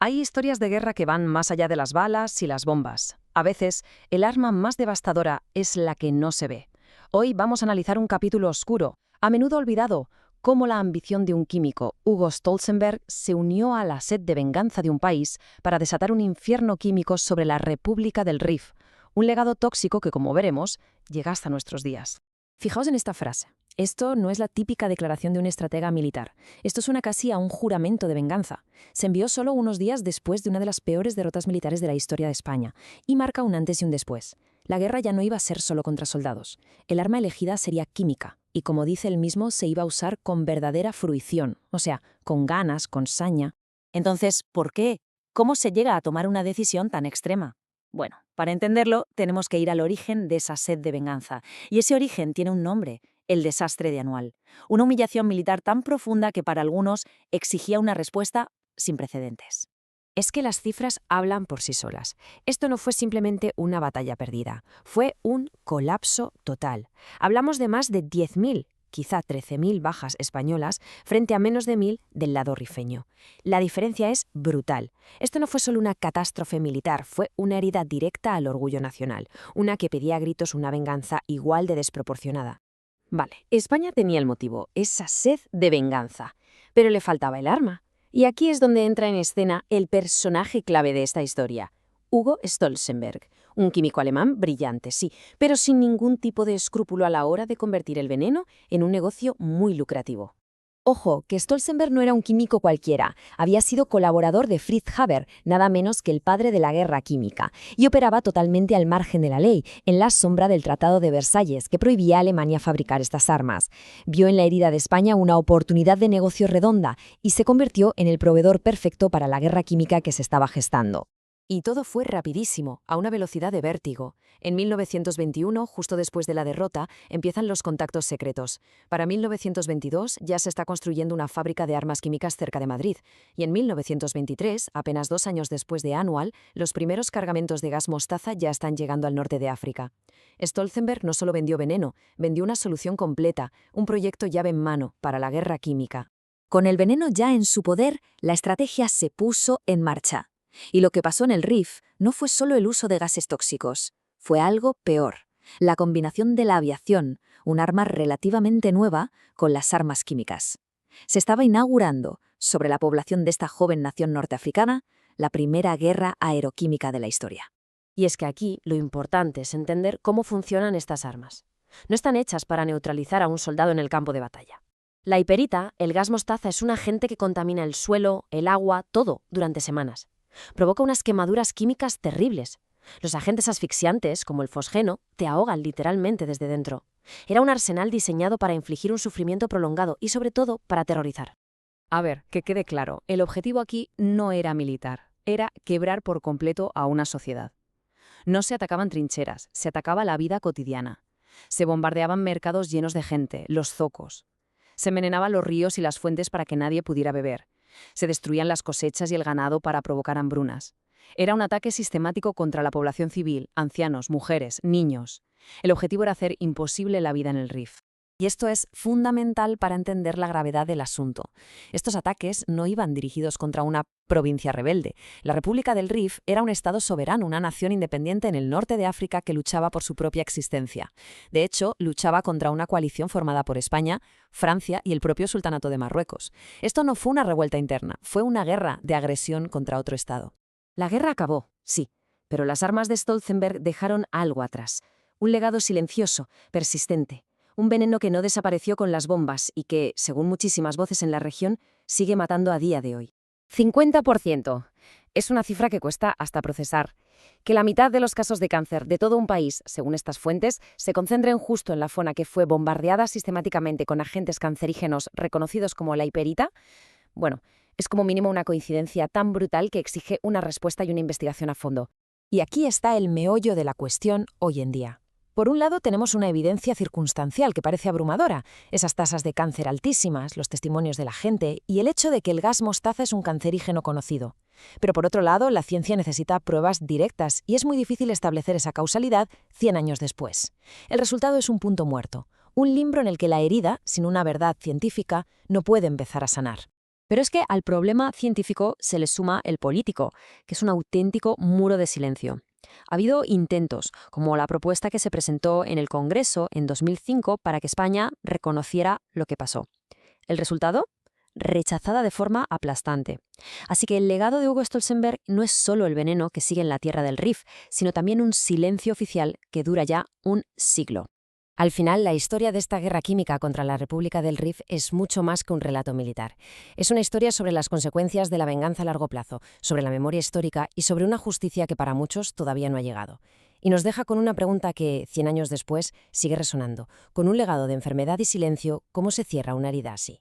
Hay historias de guerra que van más allá de las balas y las bombas. A veces, el arma más devastadora es la que no se ve. Hoy vamos a analizar un capítulo oscuro, a menudo olvidado, cómo la ambición de un químico, Hugo Stolzenberg, se unió a la sed de venganza de un país para desatar un infierno químico sobre la República del Rif, un legado tóxico que, como veremos, llega hasta nuestros días. Fijaos en esta frase. Esto no es la típica declaración de un estratega militar. Esto suena casi a un juramento de venganza. Se envió solo unos días después de una de las peores derrotas militares de la historia de España, y marca un antes y un después. La guerra ya no iba a ser solo contra soldados. El arma elegida sería química, y como dice él mismo, se iba a usar con verdadera fruición, o sea, con ganas, con saña. Entonces, ¿por qué? ¿Cómo se llega a tomar una decisión tan extrema? Bueno, para entenderlo, tenemos que ir al origen de esa sed de venganza. Y ese origen tiene un nombre: el desastre de Anual. Una humillación militar tan profunda que para algunos exigía una respuesta sin precedentes. Es que las cifras hablan por sí solas. Esto no fue simplemente una batalla perdida, fue un colapso total. Hablamos de más de 10.000, quizá 13.000 bajas españolas frente a menos de 1.000 del lado rifeño. La diferencia es brutal. Esto no fue solo una catástrofe militar, fue una herida directa al orgullo nacional, una que pedía a gritos una venganza igual de desproporcionada. Vale, España tenía el motivo, esa sed de venganza, pero le faltaba el arma. Y aquí es donde entra en escena el personaje clave de esta historia, Hugo Stolzenberg, un químico alemán brillante, sí, pero sin ningún tipo de escrúpulo a la hora de convertir el veneno en un negocio muy lucrativo. Ojo, que Stolzenberg no era un químico cualquiera, había sido colaborador de Fritz Haber, nada menos que el padre de la guerra química, y operaba totalmente al margen de la ley, en la sombra del Tratado de Versalles, que prohibía a Alemania fabricar estas armas. Vio en la herida de España una oportunidad de negocio redonda y se convirtió en el proveedor perfecto para la guerra química que se estaba gestando. Y todo fue rapidísimo, a una velocidad de vértigo. En 1921, justo después de la derrota, empiezan los contactos secretos. Para 1922 ya se está construyendo una fábrica de armas químicas cerca de Madrid. Y en 1923, apenas 2 años después de Anual, los primeros cargamentos de gas mostaza ya están llegando al norte de África. Stolzenberg no solo vendió veneno, vendió una solución completa, un proyecto llave en mano para la guerra química. Con el veneno ya en su poder, la estrategia se puso en marcha. Y lo que pasó en el Rif no fue solo el uso de gases tóxicos, fue algo peor: la combinación de la aviación, un arma relativamente nueva, con las armas químicas. Se estaba inaugurando, sobre la población de esta joven nación norteafricana, la primera guerra aeroquímica de la historia. Y es que aquí lo importante es entender cómo funcionan estas armas. No están hechas para neutralizar a un soldado en el campo de batalla. La hiperita, el gas mostaza, es un agente que contamina el suelo, el agua, todo, durante semanas. Provoca unas quemaduras químicas terribles. Los agentes asfixiantes, como el fosgeno, te ahogan literalmente desde dentro. Era un arsenal diseñado para infligir un sufrimiento prolongado y, sobre todo, para aterrorizar. A ver, que quede claro, el objetivo aquí no era militar, era quebrar por completo a una sociedad. No se atacaban trincheras, se atacaba la vida cotidiana. Se bombardeaban mercados llenos de gente, los zocos. Se envenenaban los ríos y las fuentes para que nadie pudiera beber. Se destruían las cosechas y el ganado para provocar hambrunas. Era un ataque sistemático contra la población civil, ancianos, mujeres, niños. El objetivo era hacer imposible la vida en el Rif. Y esto es fundamental para entender la gravedad del asunto. Estos ataques no iban dirigidos contra una provincia rebelde. La República del Rif era un estado soberano, una nación independiente en el norte de África que luchaba por su propia existencia. De hecho, luchaba contra una coalición formada por España, Francia y el propio Sultanato de Marruecos. Esto no fue una revuelta interna, fue una guerra de agresión contra otro estado. La guerra acabó, sí, pero las armas de Stolzenberg dejaron algo atrás. Un legado silencioso, persistente. Un veneno que no desapareció con las bombas y que, según muchísimas voces en la región, sigue matando a día de hoy. 50%. Es una cifra que cuesta hasta procesar. Que la mitad de los casos de cáncer de todo un país, según estas fuentes, se concentren justo en la zona que fue bombardeada sistemáticamente con agentes cancerígenos reconocidos como la hiperita, bueno, es como mínimo una coincidencia tan brutal que exige una respuesta y una investigación a fondo. Y aquí está el meollo de la cuestión hoy en día. Por un lado, tenemos una evidencia circunstancial que parece abrumadora, esas tasas de cáncer altísimas, los testimonios de la gente y el hecho de que el gas mostaza es un cancerígeno conocido. Pero por otro lado, la ciencia necesita pruebas directas y es muy difícil establecer esa causalidad 100 años después. El resultado es un punto muerto, un limbo en el que la herida, sin una verdad científica, no puede empezar a sanar. Pero es que al problema científico se le suma el político, que es un auténtico muro de silencio. Ha habido intentos, como la propuesta que se presentó en el Congreso en 2005 para que España reconociera lo que pasó. ¿El resultado? Rechazada de forma aplastante. Así que el legado de Hugo Stolzenberg no es solo el veneno que sigue en la tierra del Rif, sino también un silencio oficial que dura ya un siglo. Al final, la historia de esta guerra química contra la República del Rif es mucho más que un relato militar. Es una historia sobre las consecuencias de la venganza a largo plazo, sobre la memoria histórica y sobre una justicia que para muchos todavía no ha llegado. Y nos deja con una pregunta que, 100 años después, sigue resonando. Con un legado de enfermedad y silencio, ¿cómo se cierra una herida así?